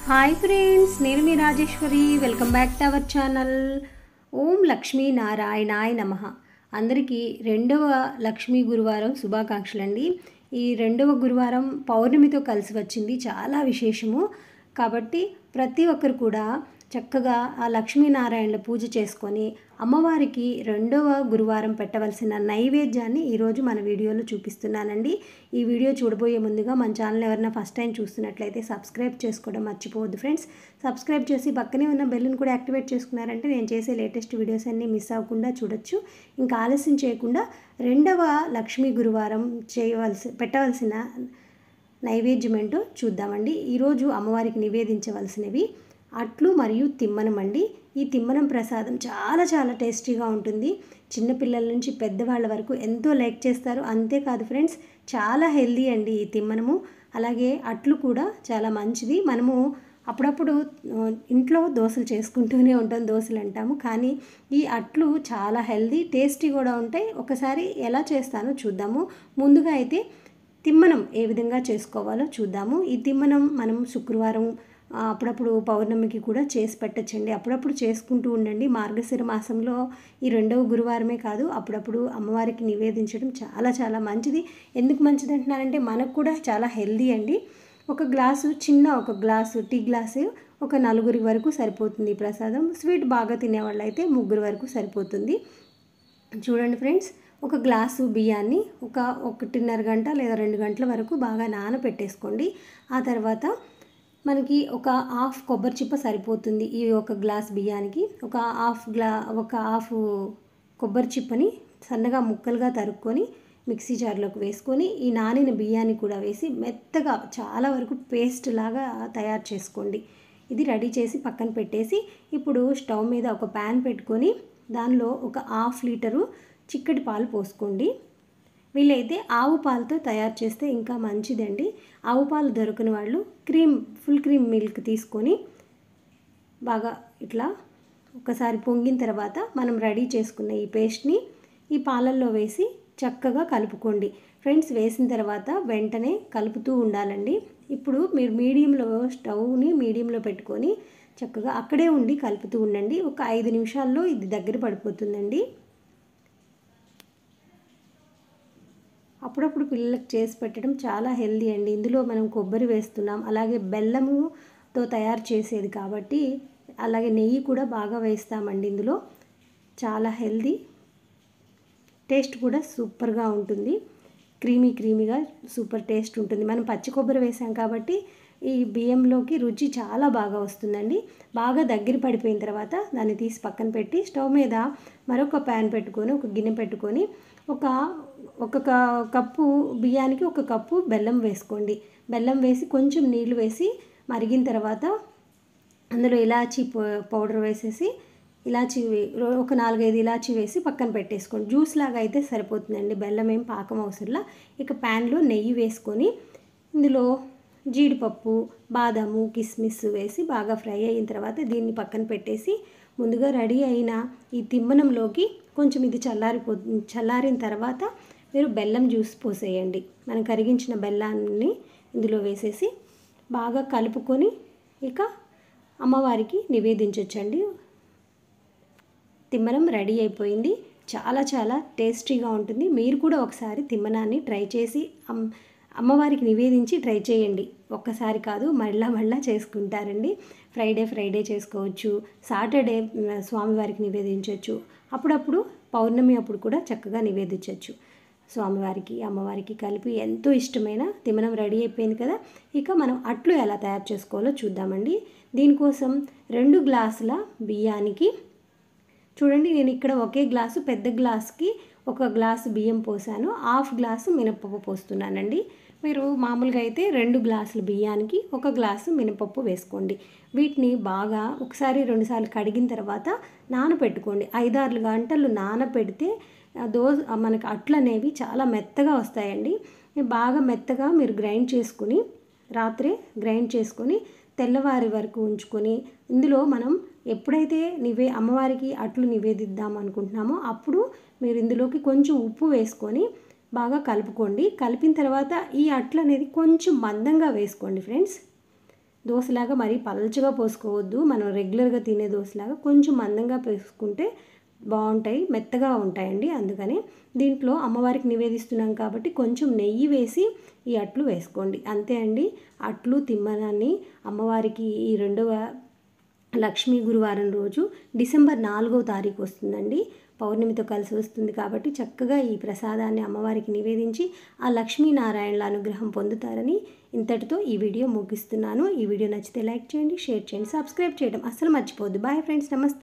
Hi friends, నేను మీ Rajeshwari. Welcome back to our channel. ఓం లక్ష్మీ నారాయణాయ నమః. అందరికీ రెండవ లక్ష్మీ గురువారం శుభాకాంక్షలు అండి. ఈ రెండవ గురువారం పౌర్ణమితో కలిసి వచ్చింది, చాలా విశేషము. కాబట్టి ప్రతి ఒక్కరు కూడా చక్కగా ఆ లక్ష్మీనారాయణల పూజ చేసుకొని అమ్మవారికి రెండవ గురువారం పెట్టవలసిన నైవేద్యాన్ని ఈరోజు మన వీడియోలో చూపిస్తున్నానండి. ఈ వీడియో చూడబోయే ముందుగా మన ఛానల్ ఎవరైనా ఫస్ట్ టైం చూస్తున్నట్లయితే సబ్స్క్రైబ్ చేసుకోవడం మర్చిపోవద్దు ఫ్రెండ్స్. సబ్స్క్రైబ్ చేసి పక్కనే ఉన్న బెల్ని కూడా యాక్టివేట్ చేసుకున్నారంటే నేను చేసే లేటెస్ట్ వీడియోస్ అన్నీ మిస్ అవ్వకుండా చూడొచ్చు. ఇంకా ఆలస్యం చేయకుండా రెండవ లక్ష్మీ గురువారం పెట్టవలసిన నైవేద్యం ఏంటో చూద్దామండి. ఈరోజు అమ్మవారికి నివేదించవలసినవి అట్లు మరియు తిమ్మనం అండి. ఈ తిమ్మనం ప్రసాదం చాలా చాలా టేస్టీగా ఉంటుంది. చిన్నపిల్లల నుంచి పెద్దవాళ్ళ వరకు ఎంతో లైక్ చేస్తారు. అంతేకాదు ఫ్రెండ్స్, చాలా హెల్దీ అండి ఈ తిమ్మనము. అలాగే అట్లు కూడా చాలా మంచిది. మనము అప్పుడప్పుడు ఇంట్లో దోశలు చేసుకుంటూనే ఉంటాం, దోశలు అంటాము. కానీ ఈ అట్లు చాలా హెల్దీ, టేస్టీ కూడా ఉంటాయి. ఒకసారి ఎలా చేస్తానో చూద్దాము. ముందుగా అయితే తిమ్మనం ఏ విధంగా చేసుకోవాలో చూద్దాము. ఈ తిమ్మనం మనం శుక్రవారం అప్పుడప్పుడు పౌర్ణమికి కూడా చేసి పెట్టచ్చండి. అప్పుడప్పుడు చేసుకుంటూ ఉండండి. మార్గశిర మాసంలో ఈ రెండవ గురువారమే కాదు, అప్పుడప్పుడు అమ్మవారికి నివేదించడం చాలా చాలా మంచిది. ఎందుకు మంచిది అంటున్నారంటే మనకు కూడా చాలా హెల్దీ అండి. ఒక గ్లాసు టీ గ్లాసు ఒక నలుగురి వరకు సరిపోతుంది ఈ ప్రసాదం. స్వీట్ బాగా తినేవాళ్ళు అయితే 3 వరకు సరిపోతుంది. చూడండి ఫ్రెండ్స్, ఒక గ్లాసు బియ్యాన్ని ఒక 1.5 గంట లేదా 2 గంటల వరకు బాగా నానబెట్టేసుకోండి. ఆ తర్వాత మనకి ఒక హాఫ్ కొబ్బరి చిప్ప సరిపోతుంది. ఈ ఒక గ్లాస్ బియ్యానికి ఒక హాఫ్ కొబ్బరి చిప్పని సన్నగా ముక్కలుగా తరుక్కొని మిక్సీ జార్లోకి వేసుకొని ఈ నానిన బియ్యాన్ని కూడా వేసి మెత్తగా చాలా వరకు పేస్ట్ లాగా తయారు చేసుకోండి. ఇది రెడీ చేసి పక్కన పెట్టేసి ఇప్పుడు స్టవ్ మీద ఒక ప్యాన్ పెట్టుకొని దానిలో ఒక 1/2 లీటరు చిక్కటి పాలు పోసుకోండి. వీలైతే ఆవు పాలతో తయారు చేస్తే ఇంకా మంచిదండి. ఆవు పాలు దొరకని వాళ్ళు ఫుల్ క్రీమ్ మిల్క్ తీసుకొని బాగా ఇట్లా ఒకసారి పొంగిన తర్వాత మనం రెడీ చేసుకున్న ఈ పేస్ట్ని ఈ పాలల్లో వేసి చక్కగా కలుపుకోండి. ఫ్రెండ్స్, వేసిన తర్వాత వెంటనే కలుపుతూ ఉండాలండి. ఇప్పుడు మీరు స్టవ్ని మీడియంలో పెట్టుకొని చక్కగా అక్కడే ఉండి కలుపుతూ ఉండండి. ఒక 5 నిమిషాల్లో ఇది దగ్గర పడిపోతుందండి. అప్పుడప్పుడు పిల్లలకు చేసి పెట్టడం చాలా హెల్దీ అండి. ఇందులో మనం కొబ్బరి వేస్తున్నాం, అలాగే బెల్లముతో తయారు చేసేది కాబట్టి, అలాగే నెయ్యి కూడా బాగా వేస్తామండి. ఇందులో చాలా హెల్దీ, టేస్ట్ కూడా సూపర్గా ఉంటుంది. క్రీమీగా సూపర్ టేస్ట్ ఉంటుంది. మనం పచ్చి కొబ్బరి వేసాం కాబట్టి ఈ బియ్యంలోకి రుచి చాలా బాగా వస్తుందండి. బాగా దగ్గర పడిపోయిన తర్వాత దాన్ని తీసి పక్కన పెట్టి స్టవ్ మీద మరొక ప్యాన్ పెట్టుకొని ఒక గిన్నె పెట్టుకొని ఒక కప్పు బియ్యానికి 1 కప్పు బెల్లం వేసుకోండి. బెల్లం వేసి కొంచెం నీళ్లు వేసి మరిగిన తర్వాత అందులో ఇలాచీ పౌడర్ వేసేసి ఒక 4-5 ఇలాచీ వేసి పక్కన పెట్టేసుకోండి. జ్యూస్ లాగా అయితే సరిపోతుందండి, బెల్లం ఏం పాకం అవసరంలా. ఇక ప్యాన్లో నెయ్యి వేసుకొని ఇందులో జీడిపప్పు, బాదాము, కిస్మిస్ వేసి బాగా ఫ్రై అయిన తర్వాత దీన్ని పక్కన పెట్టేసి ముందుగా రెడీ అయిన ఈ తిమ్మనంలోకి కొంచెం ఇది చల్లారిన తర్వాత మీరు బెల్లం జ్యూస్ పోసేయండి. మనం కరిగించిన బెల్లాన్ని ఇందులో వేసేసి బాగా కలుపుకొని ఇక అమ్మవారికి నివేదించవచ్చండి. తిమ్మనం రెడీ అయిపోయింది. చాలా చాలా టేస్టీగా ఉంటుంది. మీరు కూడా ఒకసారి తిమ్మనాన్ని ట్రై చేసి అమ్మవారికి నివేదించి ట్రై చేయండి. ఒక్కసారి కాదు, మళ్ళా చేసుకుంటారండి. ఫ్రైడే చేసుకోవచ్చు, సాటర్డే స్వామివారికి నివేదించవచ్చు, అప్పుడప్పుడు పౌర్ణమి అప్పుడు కూడా చక్కగా నివేదించవచ్చు. స్వామివారికి అమ్మవారికి కలిపి ఎంతో ఇష్టమైన తిమ్మనం రెడీ అయిపోయింది కదా. ఇక మనం అట్లు ఎలా తయారు చేసుకోవాలో చూద్దామండి. దీనికోసం 2 గ్లాసుల బియ్యానికి చూడండి, నేను ఇక్కడ ఒకే గ్లాసు పెద్ద గ్లాస్కి 1 గ్లాసు బియ్యం పోసాను, 1/2 గ్లాసు మినపప్పు పోస్తున్నానండి. మీరు మామూలుగా అయితే 2 గ్లాసుల బియ్యానికి 1 గ్లాసు మినపప్పు వేసుకోండి. వీటిని బాగా 2 సార్లు కడిగిన తర్వాత నానబెట్టుకోండి. 5-6 గంటలు నానబెడితే మనకు అట్లు అనేవి చాలా మెత్తగా వస్తాయండి. బాగా మెత్తగా మీరు రాత్రే గ్రైండ్ చేసుకొని తెల్లవారి వరకు ఉంచుకొని ఇందులో మనం ఎప్పుడైతే అమ్మవారికి అట్లు నివేదిద్దాం అనుకుంటున్నామో అప్పుడు మీరు ఇందులోకి కొంచెం ఉప్పు వేసుకొని బాగా కలుపుకోండి. కలిపిన తర్వాత ఈ అట్లు అనేది కొంచెం మందంగా వేసుకోండి ఫ్రెండ్స్. దోశలాగా మరీ పలచగా పోసుకోవద్దు. మనం రెగ్యులర్గా తినే దోశలాగా కొంచెం మందంగా పోసుకుంటే బాగుంటాయి, మెత్తగా ఉంటాయండి. అందుకని దీంట్లో అమ్మవారికి నివేదిస్తున్నాం కాబట్టి కొంచెం నెయ్యి వేసి ఈ అట్లు వేసుకోండి. అంతే అండి. అట్లు తిమ్మనాన్ని అమ్మవారికి ఈ రెండవ లక్ష్మీ గురువారం రోజు డిసెంబర్ 4వ తారీఖు వస్తుందండి. పౌర్ణమితో కలిసి వస్తుంది కాబట్టి చక్కగా ఈ ప్రసాదాన్ని అమ్మవారికి నివేదించి ఆ లక్ష్మీనారాయణల అనుగ్రహం పొందుతారని ఇంతటితో ఈ వీడియో ముగిస్తున్నాను. ఈ వీడియో నచ్చితే లైక్ చేయండి, షేర్ చేయండి, సబ్స్క్రైబ్ చేయడం అస్సలు మర్చిపోవద్దు. బాయ్ ఫ్రెండ్స్, నమస్తే.